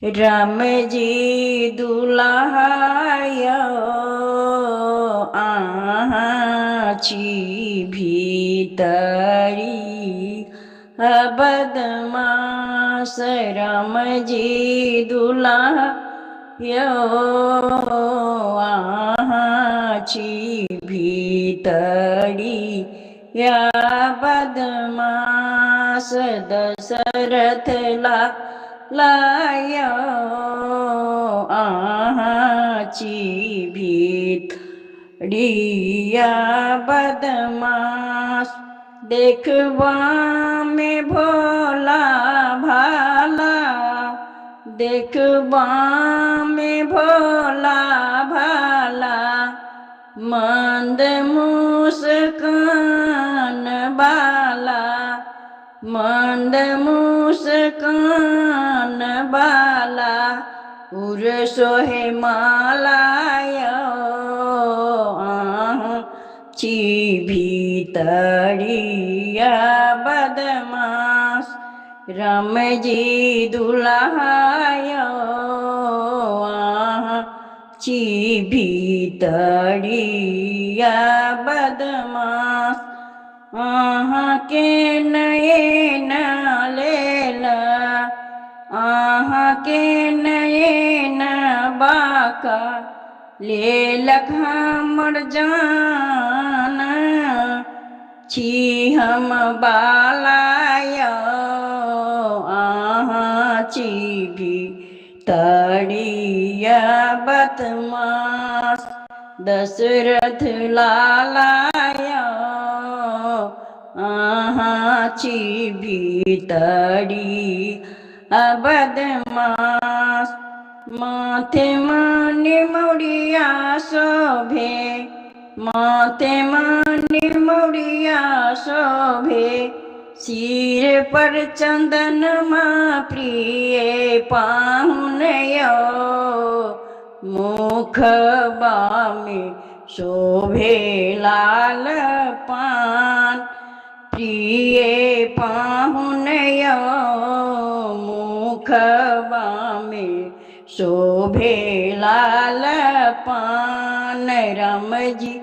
राम जी दुल्हाया आची भीतरी बदमाश राम जी दुल्हाया आची भीतरी या बदमाश दशरथ लाया आची भीतरिया बदमाश देखवा में भोला भाला देखवा में भोला भाला मंद मुस्कान बाला मंद मुस्कान बाला उर सोहे मालाया ची भीतरिया बदमाश राम जी दुल्हाया ची भीतरिया बदमाश के नये न लेला के नये न बाका ले लखा मर जाना छी हम बालाया ची भीतरिया बदमाश दशरथ लालाया ची भीतरी बदमाश माथे माने मुड़िया शोभे माथे माने मुड़िया शोभे सिर पर चंदन प्रिय पाहुनयो मुख बामे शोभे लाल पान प्रिय पाहुनयो मुख बामे शोभे लाल पान राम जी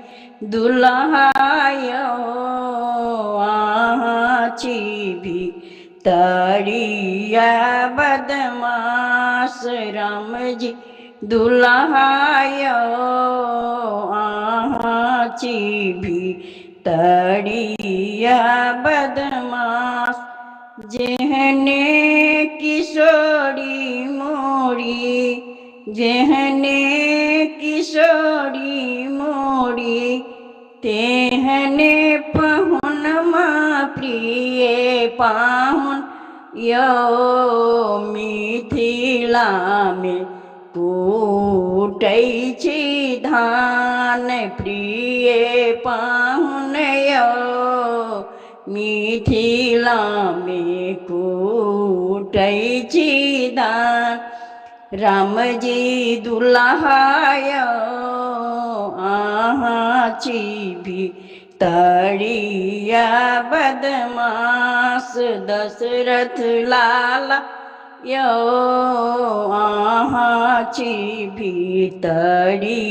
दुल्हायो ची भीतरिया बदमाश राम जी दुल्हायो ची भीतरिया बदमाश जेहने किशोरी मोरी जेहने किशोरी मोरी तेहने पाहुन प्रिय पाहुन यो मिथिला में कूटै छी धान प्रिय पाहुन यो मिथिला में कूटै छी धान राम जी दुल्हायो ची भीतरिया बदमाश दशरथ लाला यो ची भीतरी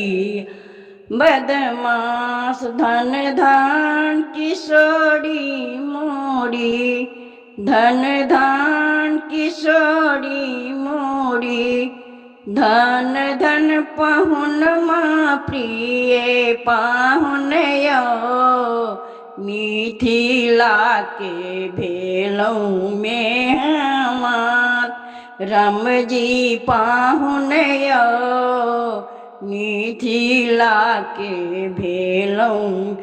बदमाश धन धान किशोरी मोरी धन धान किशोरी मोरी धन धन पाहुन प्रिय पाहुनयो मिथिला के भेलौं में हमार राम जी पाहुनयो मिथिला के भेलौं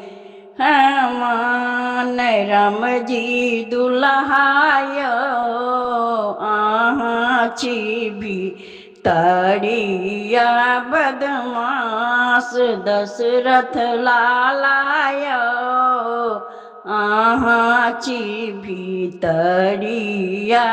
हमान राम जी दुल्हायो ची भीतरिया बदमाश दशरथ लालायो ची भीतरिया